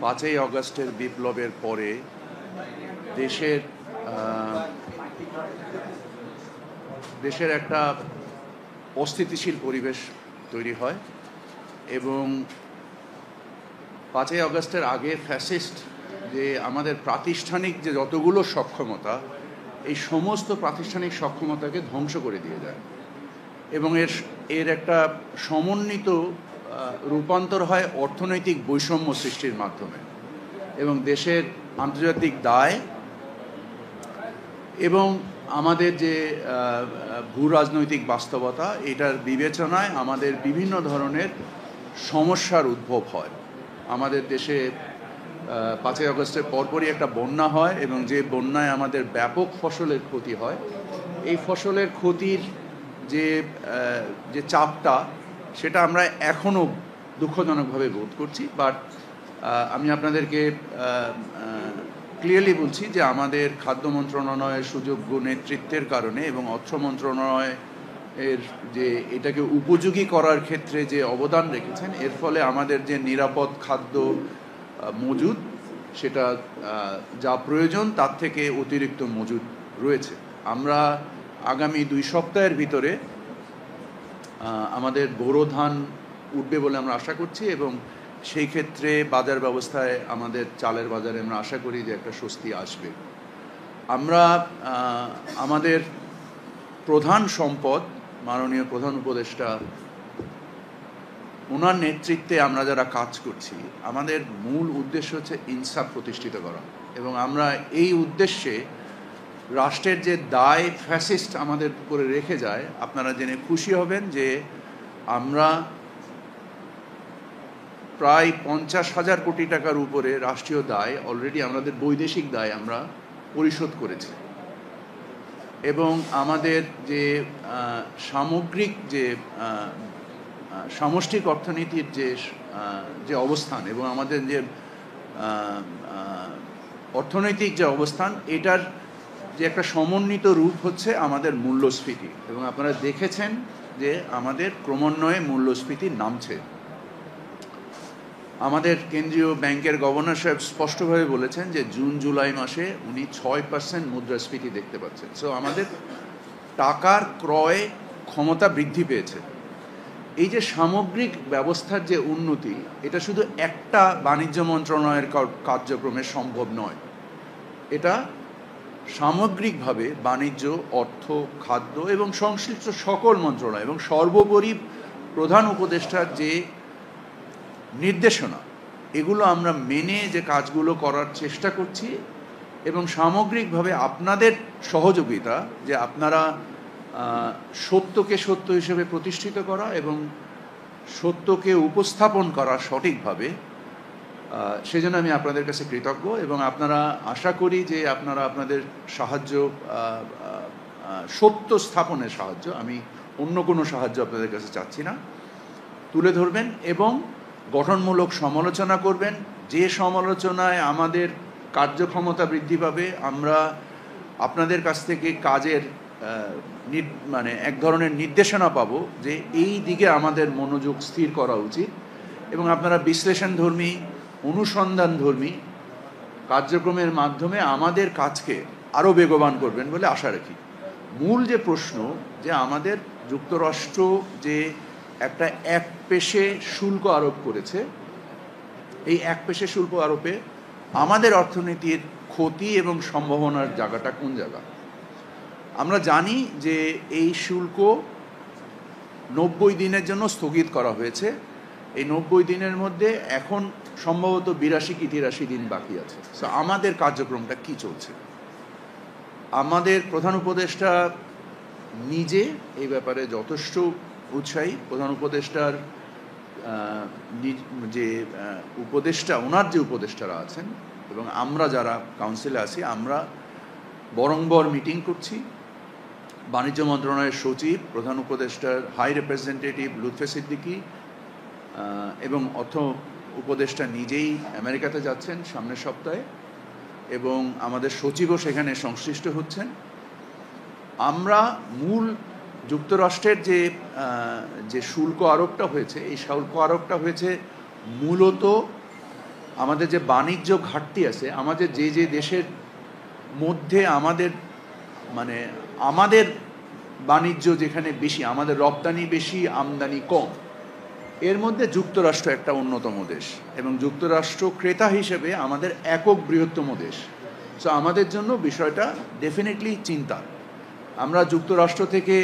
5ই অগস্টের বিপ্লবের পরে দেশের দেশের একটা অস্থিতিশীল পরিবেশ তৈরি হয় এবং 5ই অগস্টের আগে ফ্যাসিস্ট যে আমাদের প্রাতিষ্ঠানিক যে যতগুলো সক্ষমতা, এই সমস্ত প্রাতিষ্ঠানিক সক্ষমতাকে ধ্বংস করে দিয়ে যায় এবং এর একটা সমন্বিত রূপান্তর হয় অর্থনৈতিক বৈষম্য সৃষ্টির মাধ্যমে এবং দেশের আন্তর্জাতিক দায় এবং আমাদের যে ভূ রাজনৈতিক বাস্তবতা, এটার বিবেচনায় আমাদের বিভিন্ন ধরনের সমস্যার উদ্ভব হয়। আমাদের দেশে 5ই অগস্টের পরপরই একটা বন্যা হয় এবং যে বন্যায় আমাদের ব্যাপক ফসলের ক্ষতি হয়। এই ফসলের ক্ষতির যে চাপটা, সেটা আমরা এখনও দুঃখজনকভাবে বোধ করছি। বাট আমি আপনাদেরকে ক্লিয়ারলি বলছি যে আমাদের খাদ্য মন্ত্রণালয়ের সুযোগ্য নেতৃত্বের কারণে এবং অর্থ মন্ত্রণালয়ের যে এটাকে উপযোগী করার ক্ষেত্রে যে অবদান রেখেছেন, এর ফলে আমাদের যে নিরাপদ খাদ্য মজুদ, সেটা যা প্রয়োজন তার থেকে অতিরিক্ত মজুদ রয়েছে। আমরা আগামী 2 সপ্তাহের ভিতরে আমাদের বোরো ধান উঠবে বলে আমরা আশা করছি এবং সেই ক্ষেত্রে বাজার ব্যবস্থায় আমাদের চালের বাজারে আমরা আশা করি যে একটা স্বস্তি আসবে। আমরা আমাদের প্রধান সম্পদ মাননীয় প্রধান উপদেষ্টা, ওনার নেতৃত্বে আমরা যারা কাজ করছি, আমাদের মূল উদ্দেশ্য হচ্ছে ইনসাফ প্রতিষ্ঠিত করা এবং আমরা এই উদ্দেশ্যে রাষ্ট্রের যে দায় ফ্যাসিস্ট আমাদের উপরে রেখে যায়, আপনারা জেনে খুশি হবেন যে আমরা প্রায় 50,000 কোটি টাকার উপরে রাষ্ট্রীয় দায় অলরেডি আমাদের বৈদেশিক দায় আমরা পরিশোধ করেছি এবং আমাদের যে সামগ্রিক যে সামষ্টিক অর্থনীতির যে অবস্থান এবং আমাদের যে অর্থনৈতিক যে অবস্থান, এটার যে একটা সমন্বিত রূপ হচ্ছে আমাদের মূল্যস্ফীতি এবং আপনারা দেখেছেন যে আমাদের ক্রমান্বয়ে মূল্যস্ফীতি নামছে। আমাদের কেন্দ্রীয় ব্যাংকের গভর্নর সাহেব স্পষ্টভাবে বলেছেন যে জুন জুলাই মাসে উনি 6% মুদ্রাস্ফীতি দেখতে পাচ্ছেন। সো আমাদের টাকার ক্রয় ক্ষমতা বৃদ্ধি পেয়েছে। এই যে সামগ্রিক ব্যবস্থার যে উন্নতি, এটা শুধু একটা বাণিজ্য মন্ত্রণালয়ের কার্যক্রমে সম্ভব নয়, এটা সামগ্রিকভাবে বাণিজ্য, অর্থ, খাদ্য এবং সংশ্লিষ্ট সকল মন্ত্রণালয় এবং সর্বোপরি প্রধান উপদেষ্টার যে নির্দেশনা, এগুলো আমরা মেনে যে কাজগুলো করার চেষ্টা করছি এবং সামগ্রিকভাবে আপনাদের সহযোগিতা, যে আপনারা সত্যকে সত্য হিসেবে প্রতিষ্ঠিত করা এবং সত্যকে উপস্থাপন করা সঠিকভাবে, সেজন্য আমি আপনাদের কাছে কৃতজ্ঞ এবং আপনারা আশা করি যে আপনারা আপনাদের সাহায্য, সত্য স্থাপনের সাহায্য, আমি অন্য কোনো সাহায্য আপনাদের কাছে চাচ্ছি না, তুলে ধরবেন এবং গঠনমূলক সমালোচনা করবেন। যে সমালোচনায় আমাদের কার্যক্ষমতা বৃদ্ধি পাবে, আমরা আপনাদের কাছ থেকে কাজের মানে এক ধরনের নির্দেশনা পাবো যে এই দিকে আমাদের মনোযোগ স্থির করা উচিত এবং আপনারা বিশ্লেষণধর্মী, অনুসন্ধানধর্মী কার্যক্রমের মাধ্যমে আমাদের কাজকে আরও বেগবান করবেন বলে আশা রাখি। মূল যে প্রশ্ন, যে আমাদের যুক্তরাষ্ট্র যে একটা একপেশে শুল্ক আরোপ করেছে, এই একপেশে শুল্ক আরোপে আমাদের অর্থনীতির ক্ষতি এবং সম্ভাবনার জায়গাটা কোন জায়গা? আমরা জানি যে এই শুল্ক 90 দিনের জন্য স্থগিত করা হয়েছে। এই 90 দিনের মধ্যে এখন সম্ভবত 82 কি 83 দিন বাকি আছে। সো আমাদের কার্যক্রমটা কি চলছে? আমাদের প্রধান উপদেষ্টা নিজে এই ব্যাপারে যথেষ্ট উৎসাহী। প্রধান উপদেষ্টার যে উপদেষ্টা, ওনার যে উপদেষ্টারা আছেন এবং আমরা যারা কাউন্সিলে আছি, আমরা বরংবর মিটিং করছি। বাণিজ্য মন্ত্রণালয়ের সচিব, প্রধান উপদেষ্টার হাই রিপ্রেজেন্টেটিভ লুৎফে সিদ্দিকী এবং অর্থ উপদেষ্টা নিজেই আমেরিকাতে যাচ্ছেন সামনের সপ্তাহে এবং আমাদের সচিবও সেখানে সংশ্লিষ্ট হচ্ছেন। আমরা মূল যুক্তরাষ্ট্রের যে শুল্ক আরোপটা হয়েছে, এই শুল্ক আরোপটা হয়েছে মূলত আমাদের যে বাণিজ্য ঘাটতি আছে, আমাদের যে যে দেশের মধ্যে আমাদের বাণিজ্য যেখানে বেশি, আমাদের রপ্তানি বেশি আমদানি কম, এর মধ্যে যুক্তরাষ্ট্র একটা অন্যতম দেশ, এবং যুক্তরাষ্ট্র ক্রেতা হিসেবে আমাদের একক বৃহত্তম দেশ। সো আমাদের জন্য বিষয়টা ডেফিনেটলি চিন্তা। আমরা যুক্তরাষ্ট্র থেকে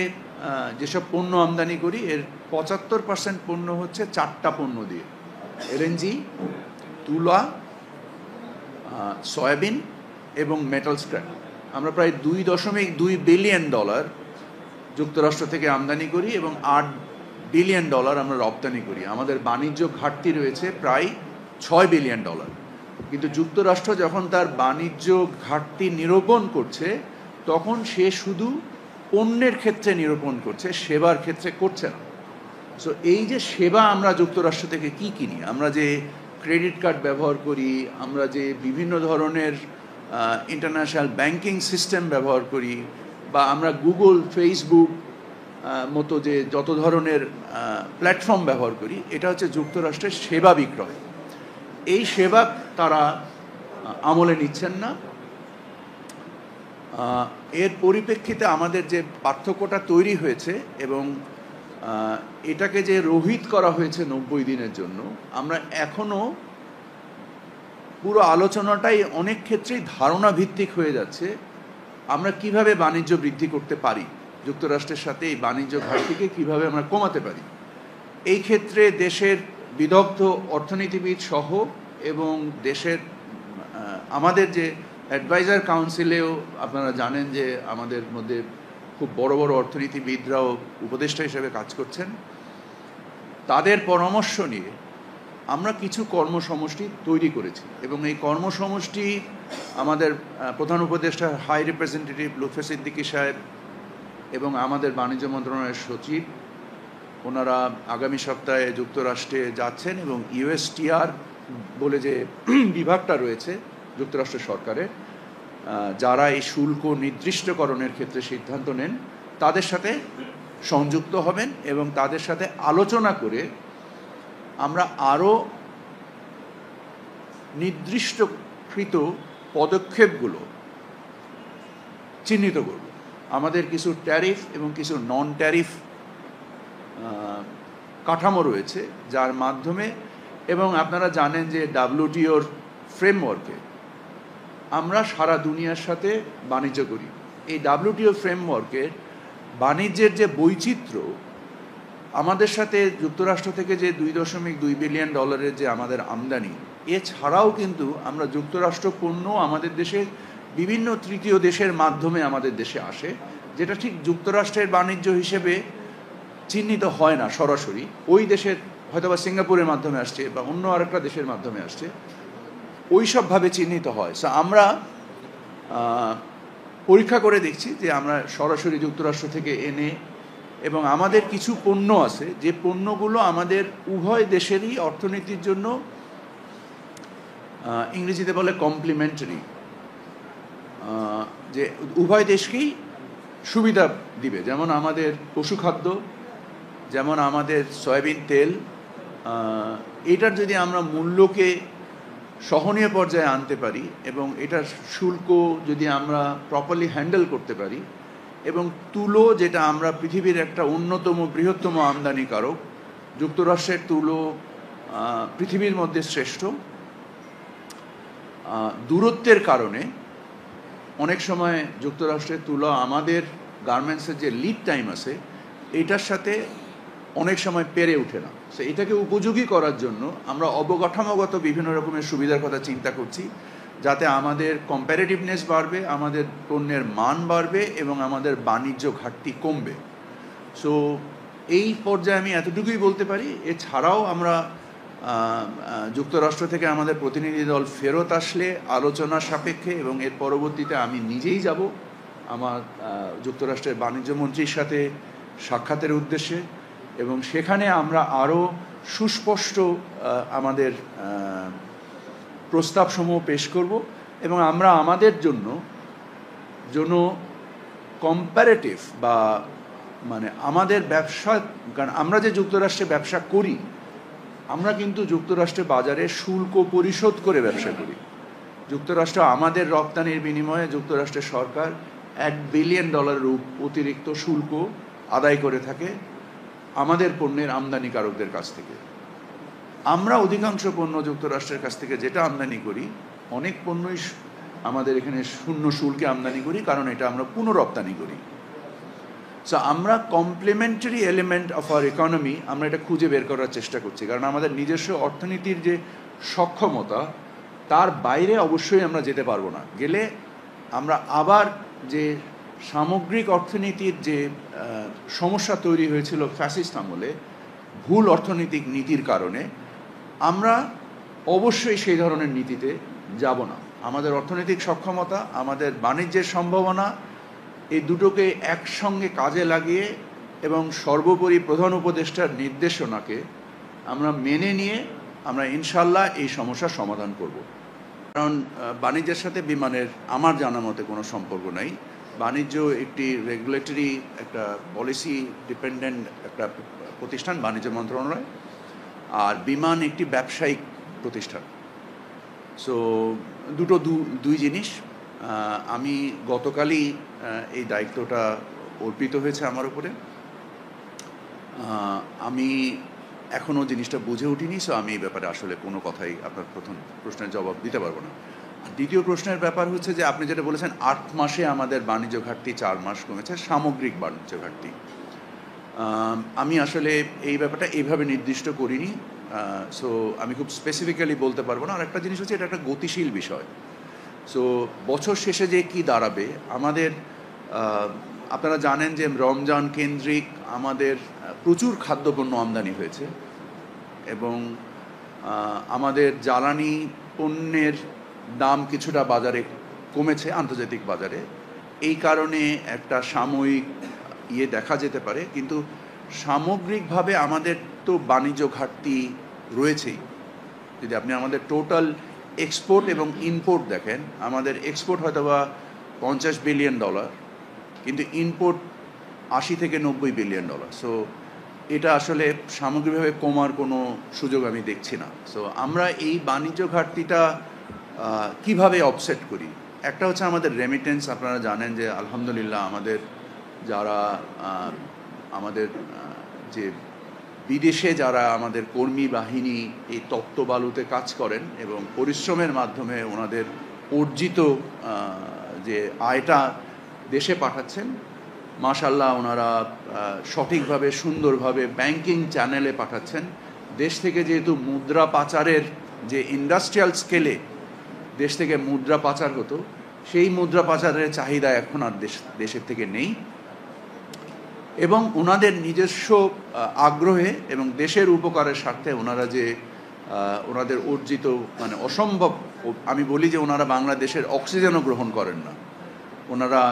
যেসব পণ্য আমদানি করি, এর 75% পণ্য হচ্ছে 4টা পণ্য দিয়ে: এলএনজি, তুলা, সয়াবিন এবং মেটাল স্ক্র্যাপ। আমরা প্রায় $2.2 বিলিয়ন যুক্তরাষ্ট্র থেকে আমদানি করি এবং $8 বিলিয়ন আমরা রপ্তানি করি। আমাদের বাণিজ্য ঘাটতি রয়েছে প্রায় $6 বিলিয়ন। কিন্তু যুক্তরাষ্ট্র যখন তার বাণিজ্য ঘাটতি নিরূপণ করছে, তখন সে শুধু পণ্যের ক্ষেত্রে নিরূপণ করছে, সেবার ক্ষেত্রে করছে না। সো এই যে সেবা আমরা যুক্তরাষ্ট্র থেকে কি কিনি, আমরা যে ক্রেডিট কার্ড ব্যবহার করি, আমরা যে বিভিন্ন ধরনের ইন্টারন্যাশনাল ব্যাংকিং সিস্টেম ব্যবহার করি, বা আমরা গুগল, ফেসবুক মতো যে যত ধরনের প্ল্যাটফর্ম ব্যবহার করি, এটা হচ্ছে যুক্তরাষ্ট্রের সেবা বিক্রয়। এই সেবা তারা আমলে নিচ্ছেন না। এর পরিপ্রেক্ষিতে আমাদের যে পার্থক্যটা তৈরি হয়েছে, এবং এটাকে যে রোহিত করা হয়েছে 90 দিনের জন্য, আমরা এখনও পুরো আলোচনাটাই অনেক ক্ষেত্রেই ধারণা ভিত্তিক হয়ে যাচ্ছে আমরা কিভাবে বাণিজ্য বৃদ্ধি করতে পারি, যুক্তরাষ্ট্রের সাথে এই বাণিজ্য ঘাটতিকে কিভাবে আমরা কমাতে পারি। এই ক্ষেত্রে দেশের বিদগ্ধ অর্থনীতিবিদ সহ এবং দেশের আমাদের যে অ্যাডভাইজার কাউন্সিলেও আপনারা জানেন যে আমাদের মধ্যে খুব বড় বড় অর্থনীতিবিদরাও উপদেষ্টা হিসেবে কাজ করছেন, তাদের পরামর্শ নিয়ে আমরা কিছু কর্মসমষ্টি তৈরি করেছি। এবং এই কর্মসমষ্টি আমাদের প্রধান উপদেষ্টা হাই রিপ্রেজেন্টেটিভ লুৎফর সিদ্দিকী সাহেব এবং আমাদের বাণিজ্য মন্ত্রণালয়ের সচিব, ওনারা আগামী সপ্তাহে যুক্তরাষ্ট্রে যাচ্ছেন, এবং ইউএসটিআর বলে যে বিভাগটা রয়েছে যুক্তরাষ্ট্র সরকারের, যারা এই শুল্ক নির্দিষ্টকরণের ক্ষেত্রে সিদ্ধান্ত নেন, তাদের সাথে সংযুক্ত হবেন এবং তাদের সাথে আলোচনা করে আমরা আরও নির্দিষ্টকৃত পদক্ষেপগুলো চিহ্নিত করব। আমাদের কিছু ট্যারিফ এবং কিছু নন ট্যারিফ কাঠামো রয়েছে, যার মাধ্যমে, এবং আপনারা জানেন যে WTOর ফ্রেমওয়ার্কে আমরা সারা দুনিয়ার সাথে বাণিজ্য করি। এই WTO ফ্রেমওয়ার্কের বাণিজ্যের যে বৈচিত্র্য, আমাদের সাথে যুক্তরাষ্ট্র থেকে যে $2.2 বিলিয়ন যে আমাদের আমদানি, এছাড়াও কিন্তু আমরা যুক্তরাষ্ট্র পণ্য আমাদের দেশে বিভিন্ন তৃতীয় দেশের মাধ্যমে আমাদের দেশে আসে, যেটা ঠিক যুক্তরাষ্ট্রের বাণিজ্য হিসেবে চিহ্নিত হয় না সরাসরি। ওই দেশের হয়তোবা সিঙ্গাপুরের মাধ্যমে আসছে বা অন্য আরেকটা দেশের মাধ্যমে আসছে, ওই সবভাবে চিহ্নিত হয়। সো আমরা পরীক্ষা করে দেখছি যে আমরা সরাসরি যুক্তরাষ্ট্র থেকে এনে, এবং আমাদের কিছু পণ্য আছে যে পণ্যগুলো আমাদের উভয় দেশেরই অর্থনীতির জন্য ইংরেজিতে বলে কমপ্লিমেন্টারি, যে উভয় দেশকেই সুবিধা দিবে। যেমন আমাদের পশুখাদ্য, যেমন আমাদের সয়াবিন তেল, এটার যদি আমরা মূল্যকে সহনীয় পর্যায়ে আনতে পারি এবং এটার শুল্ক যদি আমরা প্রপারলি হ্যান্ডেল করতে পারি, এবং তুলো, যেটা আমরা পৃথিবীর একটা অন্যতম বৃহত্তম আমদানিকারক, যুক্তরাষ্ট্রের তুলো পৃথিবীর মধ্যে শ্রেষ্ঠ। দূরত্বের কারণে অনেক সময় যুক্তরাষ্ট্রের তুলো আমাদের গার্মেন্টসের যে লিড টাইম আছে, এটার সাথে অনেক সময় পেরে ওঠে না। সো এটাকে উপযোগী করার জন্য আমরা অবকাঠামোগত বিভিন্ন রকমের সুবিধার কথা চিন্তা করছি, যাতে আমাদের কম্প্যারেটিভনেস বাড়বে, আমাদের পণ্যের মান বাড়বে এবং আমাদের বাণিজ্য ঘাটতি কমবে। সো এই পর্যায়ে আমি এতটুকুই বলতে পারি। এছাড়াও আমরা যুক্তরাষ্ট্র থেকে আমাদের প্রতিনিধি দল ফেরত আসলে আলোচনা সাপেক্ষে, এবং এর পরবর্তীতে আমি নিজেই যাব আমার যুক্তরাষ্ট্রের বাণিজ্য মন্ত্রীর সাথে সাক্ষাতের উদ্দেশ্যে, এবং সেখানে আমরা আরও সুস্পষ্ট আমাদের প্রস্তাবসমূহ পেশ করব, এবং আমরা আমাদের জন্য কম্প্যারেটিভ বা আমাদের ব্যবসা, কারণ আমরা যে যুক্তরাষ্ট্রে ব্যবসা করি আমরা কিন্তু যুক্তরাষ্ট্রের বাজারে শুল্ক পরিশোধ করে ব্যবসা করি। যুক্তরাষ্ট্র আমাদের রপ্তানির বিনিময়ে যুক্তরাষ্ট্রের সরকার $1 বিলিয়ন অতিরিক্ত শুল্ক আদায় করে থাকে আমাদের পণ্যের আমদানিকারকদের কাছ থেকে। আমরা অধিকাংশ পণ্য যুক্তরাষ্ট্রের কাছ থেকে যেটা আমদানি করি, অনেক পণ্যই আমাদের এখানে শূন্য শুল্কে আমদানি করি, কারণ এটা আমরা পুনঃরপ্তানি করি। সো আমরা complementary element of our economy আমরা এটা খুঁজে বের করার চেষ্টা করছি, কারণ আমাদের নিজস্ব অর্থনীতির যে সক্ষমতা তার বাইরে অবশ্যই আমরা যেতে পারবো না। গেলে আমরা আবার যে সামগ্রিক অর্থনীতির যে সমস্যা তৈরি হয়েছিল ফ্যাসিস্ট আমলে ভুল অর্থনৈতিক নীতির কারণে, আমরা অবশ্যই সেই ধরনের নীতিতে যাব না। আমাদের অর্থনৈতিক সক্ষমতা, আমাদের বাণিজ্যের সম্ভাবনা, এই দুটোকে একসঙ্গে কাজে লাগিয়ে এবং সর্বোপরি প্রধান উপদেষ্টার নির্দেশনাকে আমরা মেনে নিয়ে আমরা ইনশাল্লাহ এই সমস্যার সমাধান করব। কারণ বাণিজ্যের সাথে বিমানের আমার জানা মতে কোনো সম্পর্ক নাই। বাণিজ্য একটি রেগুলেটরি, একটা পলিসি ডিপেন্ডেন্ট একটা প্রতিষ্ঠান, বাণিজ্য মন্ত্রণালয়, আর বিমান একটি ব্যবসায়িক প্রতিষ্ঠান। সো দুটো দুই জিনিস। আমি গতকালই এই দায়িত্বটা অর্পিত হয়েছে আমার উপরে। আমি এখনও জিনিসটা বুঝে উঠিনি, সো আমি এই ব্যাপারে আসলে কোনো কথাই আপনার প্রথম প্রশ্নের জবাব দিতে পারবো না। দ্বিতীয় প্রশ্নের ব্যাপার হচ্ছে যে আপনি যেটা বলেছেন 8 মাসে আমাদের বাণিজ্য ঘাটতি 4 মাস কমেছে, সামগ্রিক বাণিজ্য ঘাটতি। আমি আসলে এই ব্যাপারটা এইভাবে নির্দিষ্ট করিনি, সো আমি খুব স্পেসিফিক্যালি বলতে পারবো না। আর একটা জিনিস হচ্ছে এটা একটা গতিশীল বিষয়। সো বছর শেষে যে কি দাঁড়াবে, আমাদের আপনারা জানেন যে রমজান কেন্দ্রিক আমাদের প্রচুর খাদ্যপণ্য আমদানি হয়েছে এবং আমাদের জ্বালানি পণ্যের দাম কিছুটা বাজারে কমেছে, আন্তর্জাতিক বাজারে। এই কারণে একটা সাময়িক দেখা যেতে পারে, কিন্তু সামগ্রিকভাবে আমাদের তো বাণিজ্য ঘাটতি রয়েছেই। যদি আপনি আমাদের টোটাল এক্সপোর্ট এবং ইম্পোর্ট দেখেন, আমাদের এক্সপোর্ট হয়তো বা $50 বিলিয়ন, কিন্তু ইম্পোর্ট 80 থেকে 90 বিলিয়ন ডলার। সো এটা আসলে সামগ্রিকভাবে কমার কোনো সুযোগ আমি দেখছি না। সো আমরা এই বাণিজ্য ঘাটতিটা কিভাবে অফসেট করি? একটা হচ্ছে আমাদের রেমিটেন্স। আপনারা জানেন যে আলহামদুলিল্লাহ আমাদের যারা আমাদের যে বিদেশে যারা আমাদের কর্মী বাহিনী এই তপ্ত বালুতে কাজ করেন এবং পরিশ্রমের মাধ্যমে ওনাদের অর্জিত যে আয়টা দেশে পাঠাচ্ছেন, মাশাআল্লাহ ওনারা সঠিকভাবে সুন্দরভাবে ব্যাংকিং চ্যানেলে পাঠাচ্ছেন। দেশ থেকে যেহেতু মুদ্রা পাচারের যে ইন্ডাস্ট্রিয়াল স্কেলে দেশ থেকে মুদ্রা পাচার হতো, সেই মুদ্রা পাচারের চাহিদা এখন আর দেশের থেকে নেই, এবং ওনাদের নিজস্ব আগ্রহে এবং দেশের উপকারের স্বার্থে ওনারা যে ওনাদের অর্জিত মানে অসম্ভব, আমি বলি যে ওনারা বাংলাদেশের অক্সিজেনও গ্রহণ করেন না ওনারা,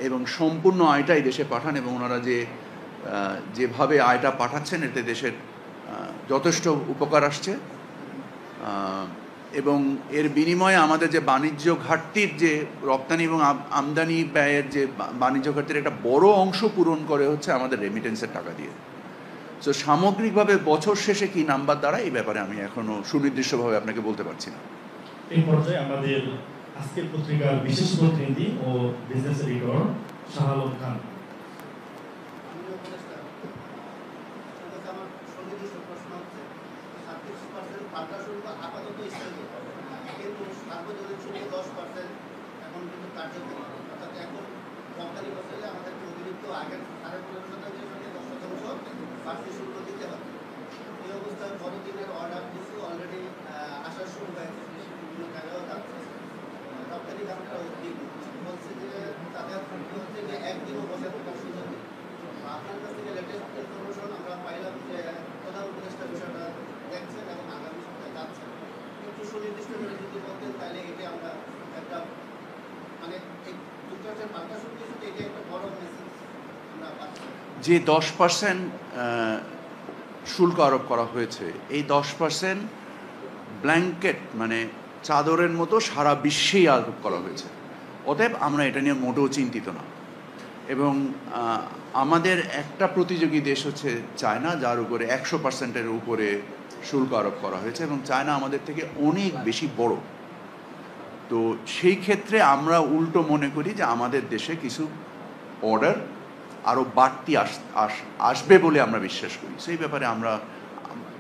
এবং সম্পূর্ণ আয়টাই দেশে পাঠান, এবং ওনারা যেভাবে আয়টা পাঠাচ্ছেন এতে দেশের যথেষ্ট উপকার আসছে। এবং এর বিনিময়ে আমাদের যে বাণিজ্য ঘাটতির যে রপ্তানি এবং আমদানি ব্যয়ের যে বাণিজ্য ঘাটতির একটা বড় অংশ পূরণ করে হচ্ছে আমাদের রেমিটেন্সের টাকা দিয়ে। সো সামগ্রিকভাবে বছর শেষে কি নাম্বার দাঁড়ায় এই ব্যাপারে আমি এখনো সুনির্দিষ্টভাবে আপনাকে বলতে পারছি না। এই পর্যায়ে আমাদের আজকের পত্রিকার বিশেষ প্রতিনিধি ও বিজনেস এডিটর শাহ আলম খান। যে 10% শুল্ক আরোপ করা হয়েছে, এই 10% ব্ল্যাঙ্কেট মানে চাদরের মতো সারা বিশ্বেই আরোপ করা হয়েছে। অতএব আমরা এটা নিয়ে মোটেও চিন্তিত না। এবং আমাদের একটা প্রতিযোগী দেশ হচ্ছে চায়না, যার উপরে 100%-এর উপরে শুল্ক আরোপ করা হয়েছে এবং চায়না আমাদের থেকে অনেক বেশি বড়। তো সেই ক্ষেত্রে আমরা উল্টো মনে করি যে আমাদের দেশে কিছু অর্ডার আরও বাড়তি আসবে বলে আমরা বিশ্বাস করি। সেই ব্যাপারে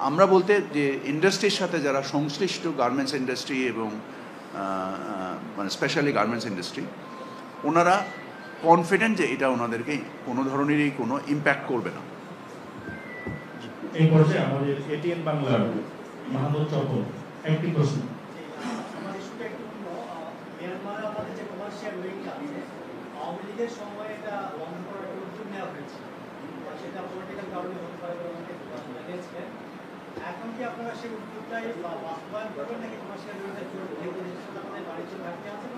আমরা বলতে যে ইন্ডাস্ট্রির সাথে যারা সংশ্লিষ্ট, গার্মেন্টস ইন্ডাস্ট্রি এবং মানে স্পেশালি গার্মেন্টস ইন্ডাস্ট্রি, ওনারা কনফিডেন্ট যে এটা ওনাদেরকে কোনো ধরনেরই কোনো ইম্প্যাক্ট করবে না। এই পর্যায়ে আমাদের এটিএন বাংলার মাহমুদ চকর একটি প্রশ্ন। আওয়ামী লীগের সময় এটা বন্ধ করার উদ্যোগ নেওয়া হয়েছে, সেটা পলিটিক্যাল কারণে হতে পারে বলে অনেকে জানিয়েছিলেন। এখন কি আপনারা সেই উদ্যোগটাই বাস্তবায়ন করবেন নাকি কমার্শিয়াল আমাদের বাণিজ্য ঘাটতি আছে?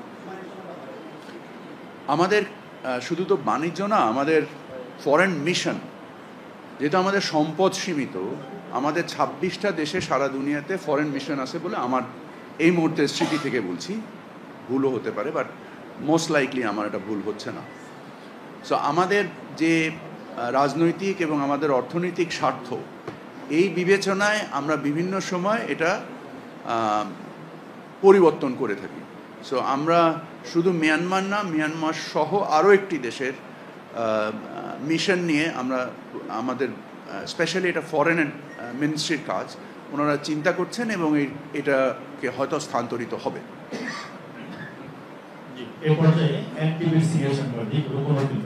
আমাদের শুধু তো বাণিজ্য না, আমাদের ফরেন মিশন, যেহেতু আমাদের সম্পদ সীমিত, আমাদের 26টা দেশে সারা দুনিয়াতে ফরেন মিশন আছে বলে আমার এই মুহূর্তে স্মৃতি থেকে বলছি, ভুলও হতে পারে, বাট মোস্ট লাইকলি আমার এটা ভুল হচ্ছে না। সো আমাদের যে রাজনৈতিক এবং আমাদের অর্থনৈতিক স্বার্থ, এই বিবেচনায় আমরা বিভিন্ন সময় এটা পরিবর্তন করে থাকি। সো আমরা শুধু মিয়ানমার না, মিয়ানমার সহ আরও একটি দেশের মিশন নিয়ে আমরা আমাদের স্পেশালি এটা ফরেন মিনিস্ট্রির কাজ, ওনারা চিন্তা করছেন এবং এটাকে হয়তো স্থানান্তরিত হবে। এই পর্যায়ে এনটিভির সিনিয়র সাংবাদিক রূপনদী।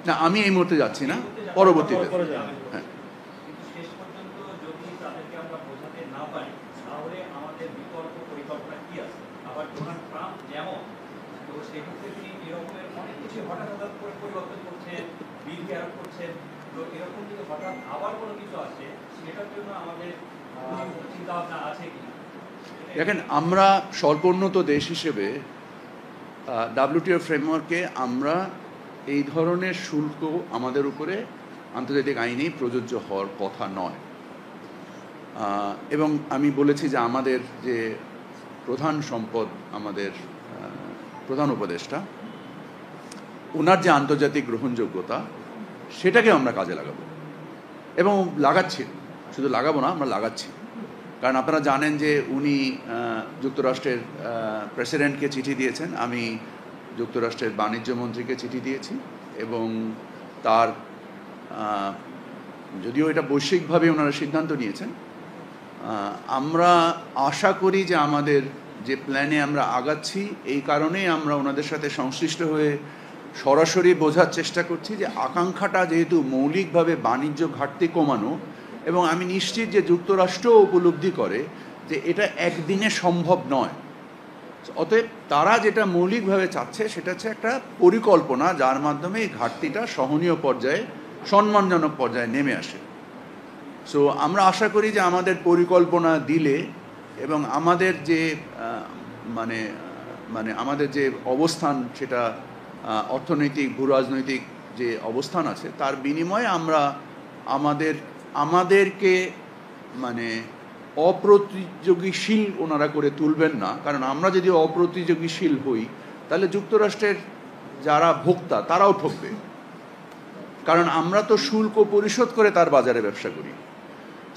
না, আমি এই মুহূর্তে যাচ্ছি না, পরবর্তীতে। হ্যাঁ, দেখেন, আমরা স্বল্পোন্নত দেশ হিসেবে WTO ফ্রেমওয়ার্কে আমরা এই ধরনের শুল্ক আমাদের উপরে আন্তর্জাতিক আইনেই প্রযোজ্য হওয়ার কথা নয়। এবং আমি বলেছি যে আমাদের যে প্রধান সম্পদ, আমাদের প্রধান উপদেষ্টা, ওনার যে আন্তর্জাতিক গ্রহণযোগ্যতা, সেটাকে আমরা কাজে লাগাবো এবং লাগাচ্ছি। শুধু লাগাবো না, আমরা লাগাচ্ছি। কারণ আপনারা জানেন যে উনি যুক্তরাষ্ট্রের প্রেসিডেন্টকে চিঠি দিয়েছেন, আমি যুক্তরাষ্ট্রের বাণিজ্য মন্ত্রীকে চিঠি দিয়েছি এবং তার যদিও এটা বৈশ্বিকভাবে ওনারা সিদ্ধান্ত নিয়েছেন, আমরা আশা করি যে আমাদের যে প্ল্যানে আমরা আগাচ্ছি, এই কারণেই আমরা ওনাদের সাথে সংশ্লিষ্ট হয়ে সরাসরি বোঝার চেষ্টা করছি যে আকাঙ্ক্ষাটা যেহেতু মৌলিকভাবে বাণিজ্য ঘাটতি কমানো, এবং আমি নিশ্চিত যে যুক্তরাষ্ট্রও উপলব্ধি করে যে এটা একদিনে সম্ভব নয়। অতএব তারা যেটা মৌলিকভাবে চাচ্ছে সেটা হচ্ছে একটা পরিকল্পনা, যার মাধ্যমে এই ঘাটতিটা সহনীয় পর্যায়ে, সম্মানজনক পর্যায়ে নেমে আসে। সো আমরা আশা করি যে আমাদের পরিকল্পনা দিলে এবং আমাদের যে মানে আমাদের যে অবস্থান, সেটা অর্থনৈতিক, ভূরাজনৈতিক যে অবস্থান আছে, তার বিনিময়ে আমরা আমাদেরকে মানে অপ্রতিযোগীশীল ওনারা করে তুলবেন না। কারণ আমরা যদি অপ্রতিযোগীশীল হই, তাহলে যুক্তরাষ্ট্রের যারা ভোক্তা তারাও ঠকবে, কারণ আমরা তো শুল্ক পরিশোধ করে তার বাজারে ব্যবসা করি।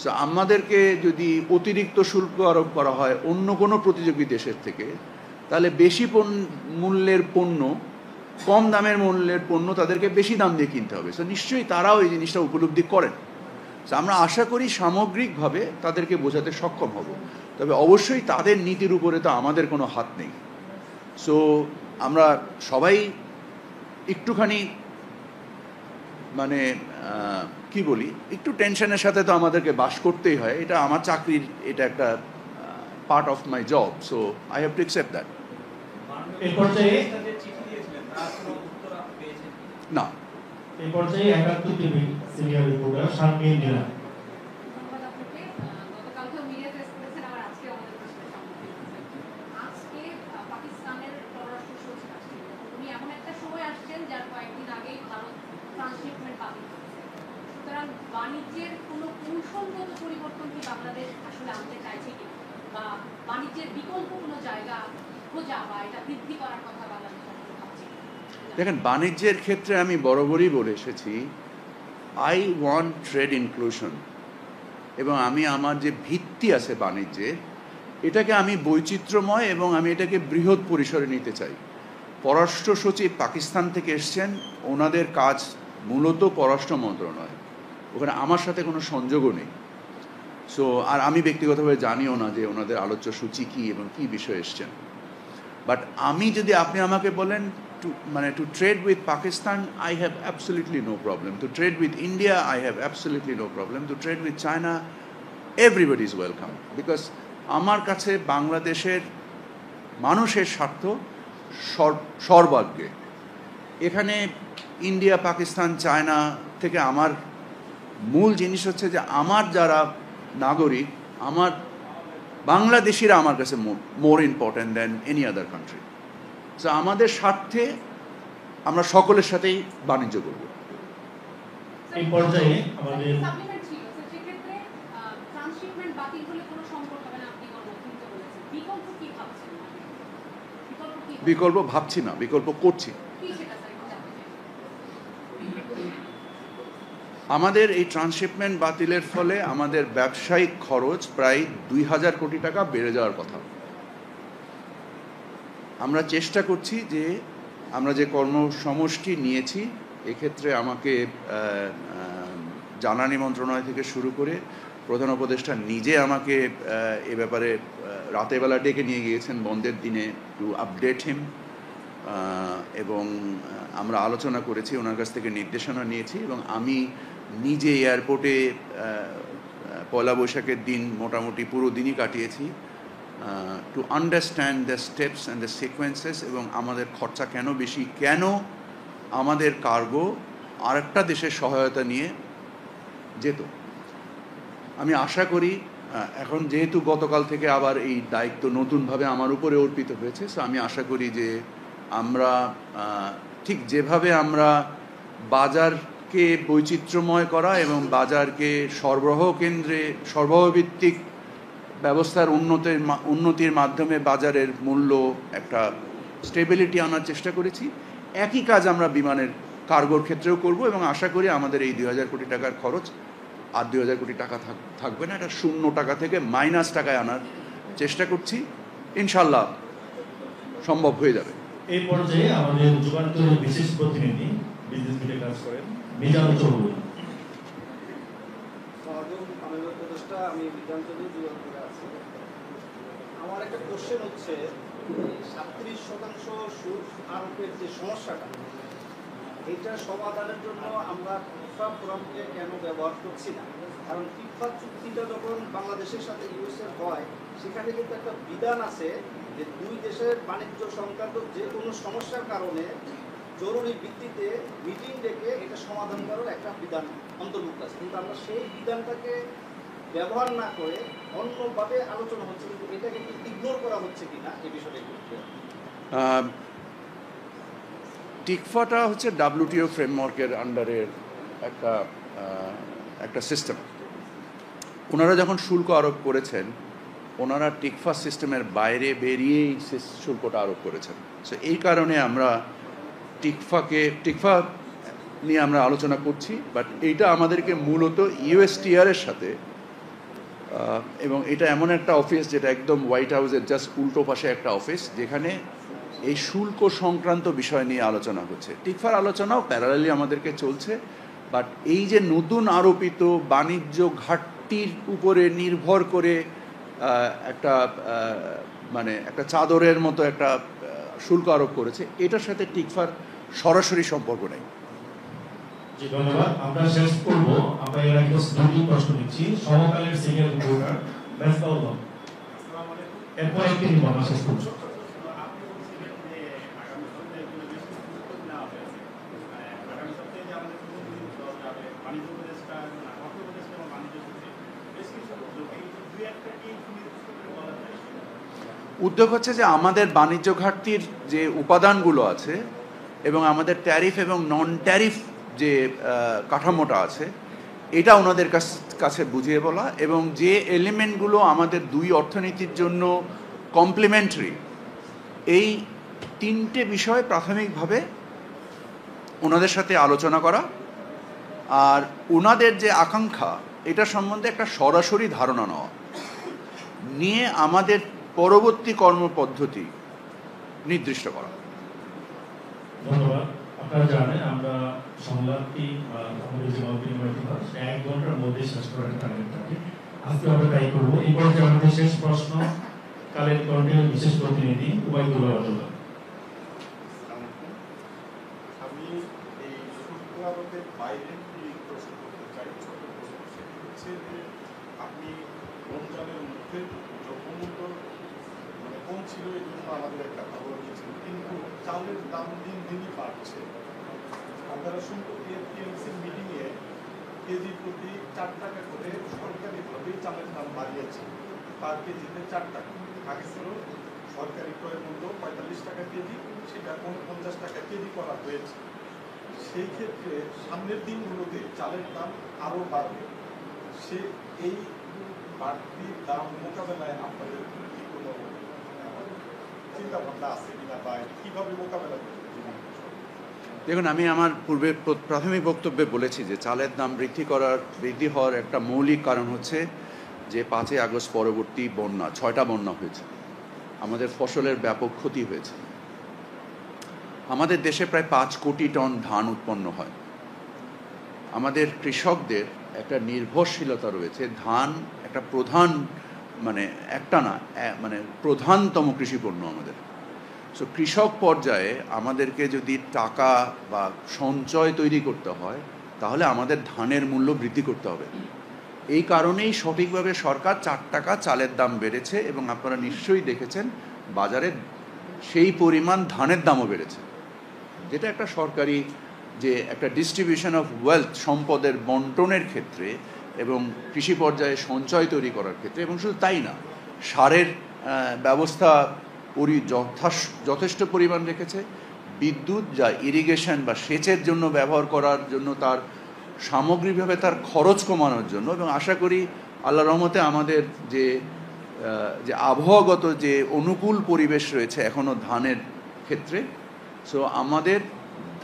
সো আমাদেরকে যদি অতিরিক্ত শুল্ক আরোপ করা হয় অন্য কোনো প্রতিযোগী দেশের থেকে, তাহলে বেশি মূল্যের পণ্য, কম দামের মূল্যের পণ্য তাদেরকে বেশি দাম দিয়ে কিনতে হবে। সো নিশ্চয়ই তারাও এই জিনিসটা উপলব্ধি করেন। সো আমরা আশা করি সামগ্রিকভাবে তাদেরকে বোঝাতে সক্ষম হব। তবে অবশ্যই তাদের নীতির উপরে তো আমাদের কোনো হাত নেই। সো আমরা সবাই একটুখানি মানে কি বলি, একটু টেনশনের সাথে তো আমাদেরকে বাস করতেই হয়। এটা আমার চাকরির, এটা একটা part of my job. So I have to accept that. না, এই পর্যায়ে ৭১ টিভি সিনিয়র রিপোর্টার শারমিন নীলা। বাণিজ্যের কোনো কৌশলগত পরিবর্তন কি বাংলাদেশ আসলে আনতে চাইছে কি, বা বাণিজ্যের বিকল্প কোনো জায়গা খোঁজা বা এটা বৃদ্ধি করার কথা বাংলাদেশ আসলে ভাবছে? দেখেন, বাণিজ্যের ক্ষেত্রে আমি বরাবরই বলে এসেছি, আই ওয়ান্ট ট্রেড ইনক্লুশন, এবং আমি আমার যে ভিত্তি আছে বাণিজ্যের, এটাকে আমি বৈচিত্র্যময় এবং আমি এটাকে বৃহৎ পরিসরে নিতে চাই। পররাষ্ট্র সচিব পাকিস্তান থেকে এসছেন, ওনাদের কাজ মূলত পররাষ্ট্র মন্ত্রণালয়, ওখানে আমার সাথে কোনো সংযোগও নেই। সো আর আমি ব্যক্তিগতভাবে জানিও না যে ওনাদের আলোচ্য সূচি কী এবং কী বিষয়ে এসছেন। বাট আমি যদি আপনি আমাকে বলেন to trade with Pakistan, I have absolutely no problem. To trade with India, I have absolutely no problem. To trade with China, everybody is welcome, because আমার কাছে বাংলাদেশের মানুষের স্বার্থ সর্বাগ্রে। এখানে ইন্ডিয়া, পাকিস্তান, চায়না থেকে আমার মূল জিনিস হচ্ছে যে আমার যারা নাগরিক, আমার বাংলাদেশিরা আমার কাছে more important than any other country. So আমাদের স্বার্থে আমরা সকলের সাথেই বাণিজ্য করব। এই পর্যায়ে আমাদের সাপ্লিমেন্ট ছিল, সেক্ষেত্রে ট্রান্সশিপমেন্ট বাতিল হলে কোনো সংকট হবে না, আপনি গণমাধ্যমকে বলেছেন। বিকল্প কি ভাবছেন? বিকল্প ভাবছি না, বিকল্প করছি। কি সেটা স্যার একটু জানতে চাই। আমাদের এই ট্রান্সশিপমেন্ট বাতিলের ফলে আমাদের ব্যবসায়িক খরচ প্রায় 2000 কোটি টাকা বেড়ে যাওয়ার কথা। আমরা চেষ্টা করছি যে আমরা যে কর্মসমষ্টি নিয়েছি, এক্ষেত্রে আমাকে জ্বালানি মন্ত্রণালয় থেকে শুরু করে প্রধান উপদেষ্টা নিজে আমাকে এ ব্যাপারে রাতের বেলা ডেকে নিয়ে গিয়েছেন বন্ধের দিনে, টু আপডেট হিম, এবং আমরা আলোচনা করেছি, ওনার কাছ থেকে নির্দেশনা নিয়েছি, এবং আমি নিজে এয়ারপোর্টে পয়লা বৈশাখের দিন মোটামুটি পুরো দিনই কাটিয়েছি to understand the steps and the sequences, এবং আমাদের খরচা কেন বেশি, কেন আমাদের কার্গো আরেকটা দেশের সহায়তা নিয়ে যেত। আমি আশা করি, এখন যেহেতু গতকাল থেকে আবার এই দায়িত্ব নতুনভাবে আমার উপরে অর্পিত হয়েছে, সো আমি আশা করি যে আমরা ঠিক যেভাবে আমরা বাজারকে বৈচিত্র্যময় করা এবং বাজারকে সরবরাহ কেন্দ্রে সরবরাহভিত্তিক ব্যবস্থার উন্নতির মাধ্যমে বাজারের মূল্য একটা স্টেবিলিটি আনার চেষ্টা করেছি, একই কাজ আমরা বিমানের কার্গোর ক্ষেত্রেও করব, এবং আশা করি আমাদের এই 2000 কোটি টাকার খরচ আর 2000 কোটি টাকা থাকবে না, এটা 0 টাকা থেকে মাইনাস টাকায় আনার চেষ্টা করছি, ইনশাল্লাহ সম্ভব হয়ে যাবে। এই পর্যায়ে আমাদের যুগান্তরের বিশেষ প্রতিনিধি, বিজনেস মিটে কাজ করেন, মিজান চৌধুরী। আমি বিধান চৌধুরী যুগান্তরে আছি। আমার একটা কোশ্চেন হচ্ছে, 37% সুদ আরোপের যে সমস্যাটা, এইটা সমাধানের জন্য আমরা টিকফা ফোরামকে কেন ব্যবহার করছি না? কারণ টিকফা চুক্তিটা যখন বাংলাদেশের সাথে ইউএসএর হয়, সেখানে কিন্তু একটা বিধান আছে যে দুই দেশের বাণিজ্য সংক্রান্ত যে কোনো সমস্যার কারণে জরুরি ভিত্তিতে মিটিং ডেকে এটা সমাধান করার একটা বিধান অন্তর্ভুক্ত আছে, কিন্তু আমরা সেই বিধানটাকে ব্যবহার না করে অন্যভাবে আলোচনা হচ্ছে, কিন্তু এটাকে কি ইগনোর করা হচ্ছে কিনা এই বিষয়টা একটু। টিকফাটা হচ্ছে WTO ফ্রেমওয়ার্কের আন্ডারের একটা সিস্টেম। ওনারা যখন শুল্ক আরোপ করেছেন, ওনারা টিকফা সিস্টেমের বাইরে বেরিয়েই শুল্কটা আরোপ করেছেন। সো এই কারণে আমরা টিকফা নিয়ে আমরা আলোচনা করছি, বাট এইটা আমাদেরকে মূলত USTR-এর সাথে, এবং এটা এমন একটা অফিস যেটা একদম হোয়াইট হাউসের জাস্ট উল্টো পাশে একটা অফিস, যেখানে এই শুল্ক সংক্রান্ত বিষয় নিয়ে আলোচনা হচ্ছে। টিকফার আলোচনাও প্যারালালি আমাদেরকে চলছে, বাট এই যে নতুন আরোপিত বাণিজ্য ঘাটতির উপরে নির্ভর করে একটা চাদরের মতো একটা শুল্ক আরোপ করেছে, এটার সাথে টিকফার সরাসরি সম্পর্ক নেই। জি ধন্যবাদ। আমরা শেষ করব। আমরা এর আগে দুটি প্রশ্ন নিচ্ছি। সমকালের সিনিয়র রিপোর্টার মেসবাউল, এরপর একটি নিবন্ধ শেষ করব। উদ্যোগ হচ্ছে যে আমাদের বাণিজ্য ঘাটতির যে উপাদানগুলো আছে এবং আমাদের ট্যারিফ এবং নন ট্যারিফ যে কাঠামোটা আছে, এটা ওনাদের কাছে বুঝিয়ে বলা, এবং যে এলিমেন্টগুলো আমাদের দুই অর্থনীতির জন্য কমপ্লিমেন্টারি, এই তিনটে বিষয় প্রাথমিকভাবে ওনাদের সাথে আলোচনা করা, আর ওনাদের যে আকাঙ্ক্ষা এটা সম্বন্ধে একটা সরাসরি ধারণা নেওয়া, নিয়ে আমাদের পরবর্তী কর্মপদ্ধতি নির্দিষ্ট করা। ধন্যবাদ। আপনারা জানেন আমরা সংলাপটি আমাদের যে মতবিনিময়টি হয় 1 ঘন্টার মধ্যে শেষ করার টার্গেট থাকে। আজকে আমরা তাই করবো। এই পর্যায়ে আমাদের শেষ প্রশ্ন কালের কণ্ঠের বিশেষ প্রতিনিধি উবাইদুল্লাহ আব্দুল্লাহ। আমি এই শুল্ক আরোপের বাইরে একটি প্রশ্ন করতে চাই, ছোট প্রশ্ন। সেটি হচ্ছে যে আপনি রমজানের মধ্যে দ্রব্যমূল্য মানে কম ছিল, এই জন্য আমাদের একটা খবর দিয়েছেন, কিন্তু চাউলের দাম দিন দিনই বাড়ছে। আপনারা শুল্ক টিএমসির মিটিংয়ে কেজি প্রতি 4 টাকা করে সরকারিভাবেই চালের দাম বাড়িয়েছে, পার কেজিতে 4 টাকা। আগে ছিল সরকারি ক্রয় মূল্য 45 টাকা কেজি, সেটা 50 টাকা কেজি করা হয়েছে। সেই ক্ষেত্রে সামনের দিনগুলোতে চালের দাম আরও বাড়বে। এই বাড়তি দাম মোকাবেলায় আপনাদের কি কোনো চিন্তা ভাবনা আছে কিনা, বা কীভাবে মোকাবেলা করবে? দেখুন, আমি আমার প্রাথমিক বক্তব্যে বলেছি যে চালের দাম বৃদ্ধি হওয়ার একটা মৌলিক কারণ হচ্ছে যে 5ই আগস্ট পরবর্তী বন্যা, 6টা বন্যা হয়েছে, আমাদের ফসলের ব্যাপক ক্ষতি হয়েছে। আমাদের দেশে প্রায় 5 কোটি টন ধান উৎপন্ন হয়। আমাদের কৃষকদের একটা নির্ভরশীলতা রয়েছে। ধান একটা প্রধান প্রধানতম কৃষিপণ্য আমাদের। সো কৃষক পর্যায়ে আমাদেরকে যদি টাকা বা সঞ্চয় তৈরি করতে হয়, তাহলে আমাদের ধানের মূল্য বৃদ্ধি করতে হবে। এই কারণেই সঠিকভাবে সরকার 4 টাকা চালের দাম বেড়েছে, এবং আপনারা নিশ্চয়ই দেখেছেন বাজারে সেই পরিমাণ ধানের দামও বেড়েছে, যেটা একটা সরকারি যে একটা ডিস্ট্রিবিউশন অফ ওয়েলথ, সম্পদের বন্টনের ক্ষেত্রে এবং কৃষি পর্যায়ে সঞ্চয় তৈরি করার ক্ষেত্রে। এবং শুধু তাই না, সারের ব্যবস্থা যথেষ্ট পরিমাণ রেখেছে। বিদ্যুৎ যা ইরিগেশন বা সেচের জন্য ব্যবহার করার জন্য তার সামগ্রিকভাবে তার খরচ কমানোর জন্য, এবং আশা করি আল্লাহর রহমতে আমাদের যে আবহাওয়াগত যে অনুকূল পরিবেশ রয়েছে এখনও ধানের ক্ষেত্রে, সো আমাদের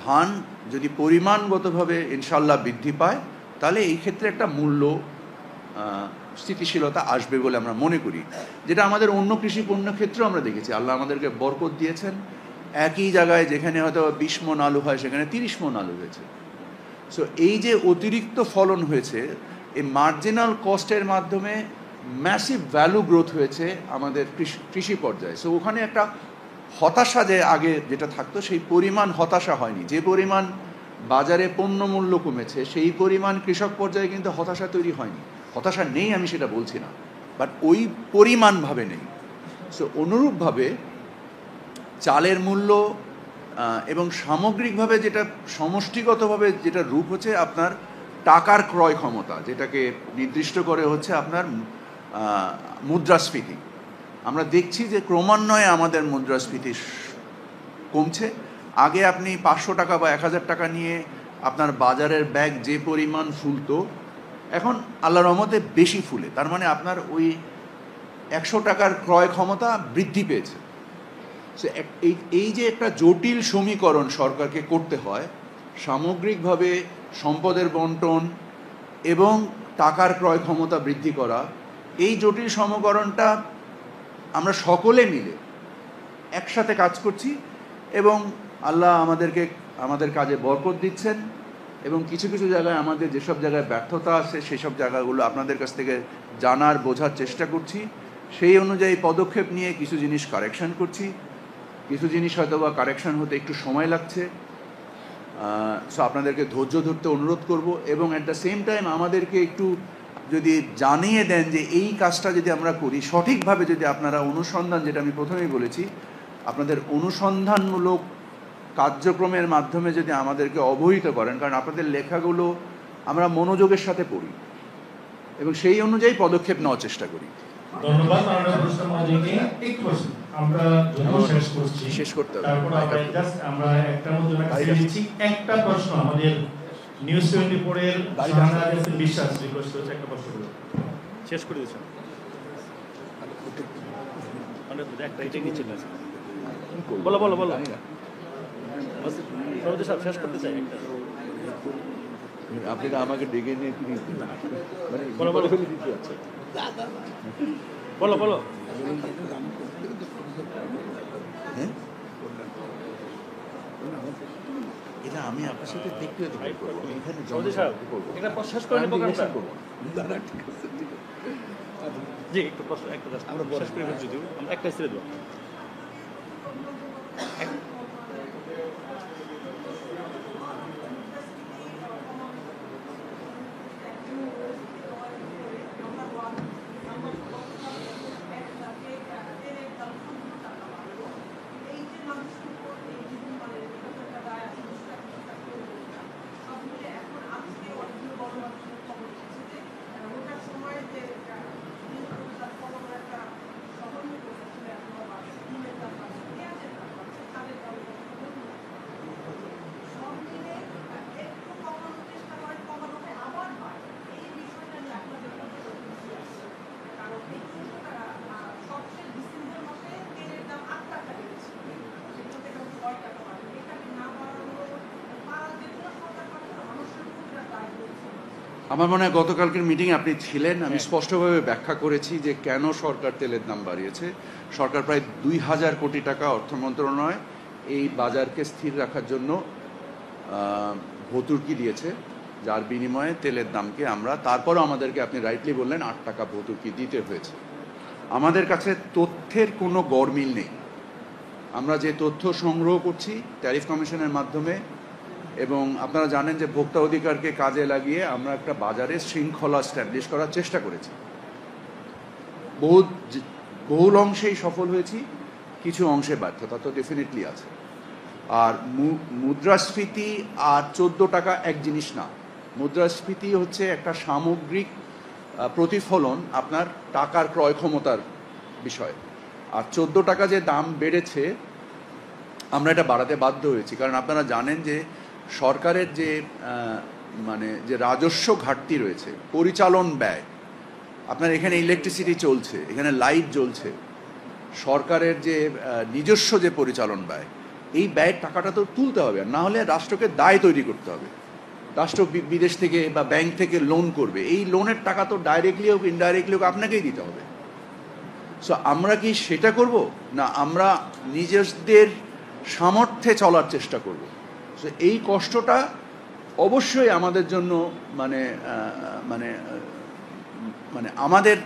ধান যদি পরিমাণগতভাবে ইনশাল্লাহ বৃদ্ধি পায়, তাহলে এই ক্ষেত্রে একটা মূল্য স্থিতিশীলতা আসবে বলে আমরা মনে করি, যেটা আমাদের অন্য কৃষি পণ্য ক্ষেত্রেও আমরা দেখেছি। আল্লাহ আমাদেরকে বরকত দিয়েছেন, একই জায়গায় যেখানে হয়তো 20 মণ আলু হয় সেখানে 30 মণ আলু হয়েছে। সো এই যে অতিরিক্ত ফলন হয়েছে, এই মার্জিনাল কস্টের মাধ্যমে ম্যাসিভ ভ্যালু গ্রোথ হয়েছে আমাদের কৃষি পর্যায়ে। সো ওখানে একটা হতাশা যে আগে যেটা থাকতো, সেই পরিমাণ হতাশা হয়নি। যে পরিমাণ বাজারে পণ্য মূল্য কমেছে, সেই পরিমাণ কৃষক পর্যায়ে কিন্তু হতাশা তৈরি হয়নি। হতাশা নেই আমি সেটা বলছি না, বাট ওই পরিমাণভাবে নেই। সো অনুরূপভাবে চালের মূল্য এবং সামগ্রিকভাবে যেটা সমষ্টিগতভাবে যেটা রূপ হচ্ছে আপনার টাকার ক্রয় ক্ষমতা, যেটাকে নির্দিষ্ট করে হচ্ছে আপনার মুদ্রাস্ফীতি। আমরা দেখছি যে ক্রমান্বয়ে আমাদের মুদ্রাস্ফীতি কমছে। আগে আপনি 500 টাকা বা 1000 টাকা নিয়ে আপনার বাজারের ব্যাগ যে পরিমাণ ফুলতো, এখন আল্লাহর রহমতে বেশি ফুলে। তার মানে আপনার ওই 100 টাকার ক্রয় ক্ষমতা বৃদ্ধি পেয়েছে। সে এই যে একটা জটিল সমীকরণ সরকারকে করতে হয়, সামগ্রিকভাবে সম্পদের বন্টন এবং টাকার ক্রয় ক্ষমতা বৃদ্ধি করা, এই জটিল সমীকরণটা আমরা সকলে মিলে একসাথে কাজ করছি, এবং আল্লাহ আমাদের কাজে বরকত দিচ্ছেন। এবং কিছু কিছু জায়গায় আমাদের যেসব জায়গায় ব্যর্থতা আছে, সেসব জায়গাগুলো আপনাদের কাছ থেকে জানার বোঝার চেষ্টা করছি। সেই অনুযায়ী পদক্ষেপ নিয়ে কিছু জিনিস কারেকশন করছি, কিছু জিনিস হয়তো বা কারেকশন হতে একটু সময় লাগছে। সো আপনাদেরকে ধৈর্য ধরতে অনুরোধ করব, এবং অ্যাট দ্য সেম টাইম আমাদেরকে একটু যদি জানিয়ে দেন যে এই কাজটা যদি আমরা করি সঠিকভাবে, যদি আপনারা অনুসন্ধান, যেটা আমি প্রথমেই বলেছি, আপনাদের অনুসন্ধানমূলক কার্যক্রমের মাধ্যমে যদি আমাদেরকে অবহিত করেন, কারণ আপনাদের লেখাগুলো আমরা মনোযোগের সাথে পড়ি এবং সেই অনুযায়ী পদক্ষেপ নেওয়ার চেষ্টা করি। ধন্যবাদ মাননীয় প্রশ্ন মহোদয়কে। এক প্রশ্ন আমরা শেষ করতে হবে, তারপর আমরা একটা মধ্যে দিচ্ছি একটা প্রশ্ন আমাদের নিউজ 24 এর শাহনাজ হাসান বিশ্বাস রিকোয়েস্ট করেছে একটা প্রশ্ন শেষ করে দিচ্ছেন। বলো শেষ করতে চাই একটা। আপনি আমাকে ডেকে নিয়ে কি মানে বলো ফেলে দিতে যাচ্ছে। বলো হ্যাঁ, এটা আমি আপনার সাথে দেখতে করবো এখানে সৌদি সাহেব একটা শেষ করে নেবো প্রোগ্রামটা। জি একটু প্রশ্ন একটা আমরা শেষ করে ফেলছি, যদিও আমরা একটা ছেড়ে দেবো। আমার মনে হয় গতকালকের মিটিংয়ে আপনি ছিলেন, আমি স্পষ্টভাবে ব্যাখ্যা করেছি যে কেন সরকার তেলের দাম বাড়িয়েছে। সরকার প্রায় 2000 কোটি টাকা অর্থ মন্ত্রণালয় এই বাজারকে স্থির রাখার জন্য ভর্তুকি দিয়েছে, যার বিনিময়ে তেলের দামকে আমরা, তারপরও আমাদেরকে আপনি রাইটলি বললেন 8 টাকা ভর্তুকি দিতে হয়েছে। আমাদের কাছে তথ্যের কোনো গরমিল নেই। আমরা যে তথ্য সংগ্রহ করছি ট্যারিফ কমিশনের মাধ্যমে, এবং আপনারা জানেন যে ভোক্তা অধিকারকে কাজে লাগিয়ে আমরা একটা বাজারে শৃঙ্খলা স্ট্যাবলিশ করার চেষ্টা করেছি। বহুল অংশেই সফল হয়েছি, কিছু অংশে ব্যর্থতা তো ডেফিনেটলি আছে। আর মুদ্রাস্ফীতি আর 14 টাকা এক জিনিস না। মুদ্রাস্ফীতি হচ্ছে একটা সামগ্রিক প্রতিফলন আপনার টাকার ক্রয় ক্ষমতার বিষয়। আর 14 টাকা যে দাম বেড়েছে, আমরা এটা বাড়াতে বাধ্য হয়েছি, কারণ আপনারা জানেন যে সরকারের যে যে রাজস্ব ঘাটতি রয়েছে, পরিচালন ব্যয়, আপনার এখানে ইলেকট্রিসিটি চলছে, এখানে লাইট জ্বলছে, সরকারের যে নিজস্ব যে পরিচালন ব্যয়, এই ব্যয়ের টাকাটা তো তুলতে হবে, না হলে রাষ্ট্রকে দায় তৈরি করতে হবে। রাষ্ট্র বিদেশ থেকে বা ব্যাংক থেকে লোন করবে, এই লোনের টাকা তো ডাইরেক্টলি হোক ইনডাইরেক্টলি হোক আপনাকেই দিতে হবে। সো আমরা কি সেটা করব, না আমরা নিজেদের সামর্থ্যে চলার চেষ্টা করব? সো এই কষ্টটা অবশ্যই আমাদের জন্য আমাদের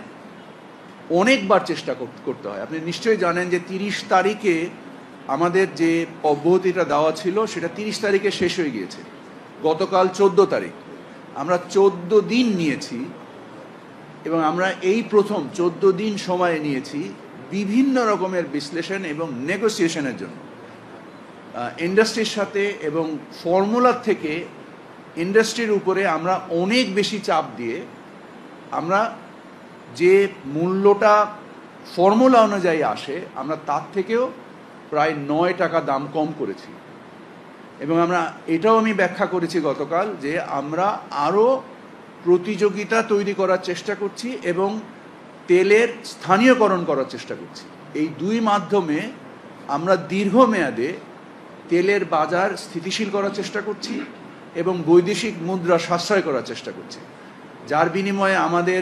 অনেকবার চেষ্টা করতে হয়। আপনি নিশ্চয়ই জানেন যে 30 তারিখে আমাদের যে অব্যাহতিটা দেওয়া ছিল সেটা 30 তারিখে শেষ হয়ে গিয়েছে। গতকাল 14 তারিখ, আমরা 14 দিন নিয়েছি, এবং আমরা এই প্রথম 14 দিন সময় নিয়েছি বিভিন্ন রকমের বিশ্লেষণ এবং নেগোসিয়েশনের জন্য ইন্ডাস্ট্রির সাথে, এবং ফর্মুলার থেকে ইন্ডাস্ট্রির উপরে আমরা অনেক বেশি চাপ দিয়ে আমরা যে মূল্যটা ফর্মুলা অনুযায়ী আসে, আমরা তার থেকেও প্রায় 9 টাকা দাম কম করেছি। এবং আমরা এটাও আমি ব্যাখ্যা করেছি গতকাল যে আমরা আরও প্রতিযোগিতা তৈরি করার চেষ্টা করছি এবং তেলের স্থানীয়করণ করার চেষ্টা করছি। এই দুই মাধ্যমে আমরা দীর্ঘমেয়াদে তেলের বাজার স্থিতিশীল করার চেষ্টা করছি এবং বৈদেশিক মুদ্রা সাশ্রয় করার চেষ্টা করছি, যার বিনিময়ে আমাদের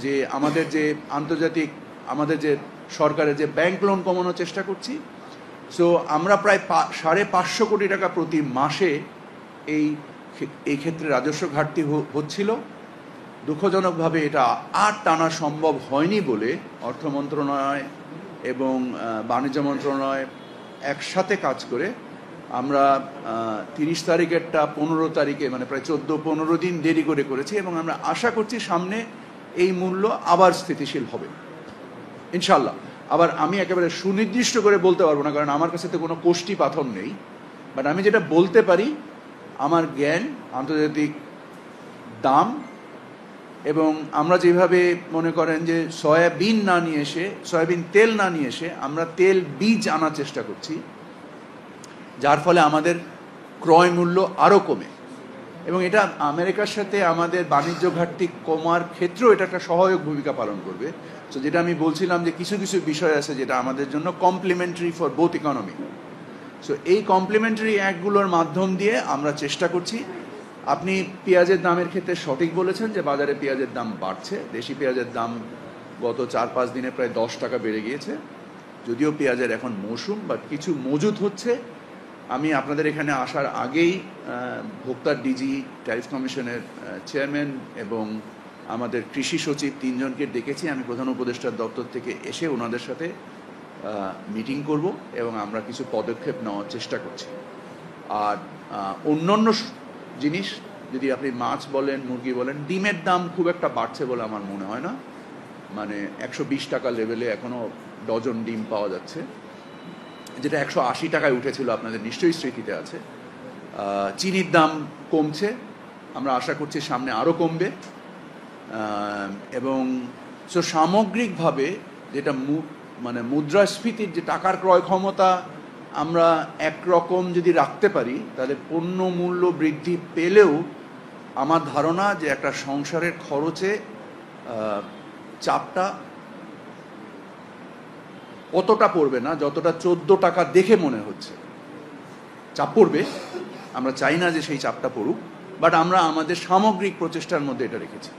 যে আন্তর্জাতিক যে সরকারের যে ব্যাংক লোন কমানোর চেষ্টা করছি। সো আমরা প্রায় 550 কোটি টাকা প্রতি মাসে এই ক্ষেত্রে রাজস্ব ঘাটতি হচ্ছিল। দুঃখজনকভাবে এটা আর টানা সম্ভব হয়নি বলে অর্থ মন্ত্রণালয় এবং বাণিজ্য মন্ত্রণালয় একসাথে কাজ করে আমরা 30 তারিখেরটা 15 তারিখে, মানে প্রায় 14-15 দিন দেরি করেছি, এবং আমরা আশা করছি সামনে এই মূল্য আবার স্থিতিশীল হবে ইনশাল্লাহ। আবার আমি একেবারে সুনির্দিষ্ট করে বলতে পারবো না, কারণ আমার কাছে তো কোনো কোষ্ঠী পাথর নেই, বাট আমি যেটা বলতে পারি আমার জ্ঞান, আন্তর্জাতিক দাম, এবং আমরা যেভাবে মনে করেন যে সয়াবিন তেল না নিয়ে এসে আমরা তেল বীজ আনার চেষ্টা করছি, যার ফলে আমাদের ক্রয় মূল্য আরও কমে, এবং এটা আমেরিকার সাথে আমাদের বাণিজ্য ঘাটতি কমার ক্ষেত্রেও এটা একটা সহায়ক ভূমিকা পালন করবে। তো যেটা আমি বলছিলাম যে কিছু কিছু বিষয় আছে যেটা আমাদের জন্য complementary for both economy. So এই কমপ্লিমেন্টারি অ্যাক্টগুলোর মাধ্যম দিয়ে আমরা চেষ্টা করছি। আপনি পেঁয়াজের দামের ক্ষেত্রে সঠিক বলেছেন যে বাজারে পেঁয়াজের দাম বাড়ছে। দেশি পেঁয়াজের দাম গত 4-5 দিনে প্রায় 10 টাকা বেড়ে গিয়েছে, যদিও পেঁয়াজের এখন মৌসুম, বাট কিছু মজুত হচ্ছে। আমি আপনাদের এখানে আসার আগেই ভোক্তার ডিজি, ট্যারিফ কমিশনের চেয়ারম্যান এবং আমাদের কৃষি সচিব 3 জনকে ডেকেছি। আমি প্রধান উপদেষ্টার দপ্তর থেকে এসে ওনাদের সাথে মিটিং করব এবং আমরা কিছু পদক্ষেপ নেওয়ার চেষ্টা করছি। আর অন্যান্য জিনিস, যদি আপনি মাছ বলেন, মুরগি বলেন, ডিমের দাম খুব একটা বাড়ছে বলে আমার মনে হয় না। মানে 120 টাকা লেভেলে এখনও ডজন ডিম পাওয়া যাচ্ছে, যেটা 180 টাকায় উঠেছিল, আপনাদের নিশ্চয়ই স্মৃতিতে আছে। চিনির দাম কমছে, আমরা আশা করছি সামনে আরও কমবে। এবং সামগ্রিকভাবে যেটা মানে মুদ্রাস্ফীতির যে টাকার ক্রয় ক্ষমতা আমরা একরকম যদি রাখতে পারি, তাহলে পণ্য মূল্য বৃদ্ধি পেলেও আমার ধারণা যে একটা সংসারের খরচে চাপটা অতটা পড়বে না যতটা 14 টাকা দেখে মনে হচ্ছে। চাপ পড়বে, আমরা চাই না যে সেই চাপটা পড়ুক, বাট আমরা আমাদের সামগ্রিক প্রচেষ্টার মধ্যে এটা রেখেছি।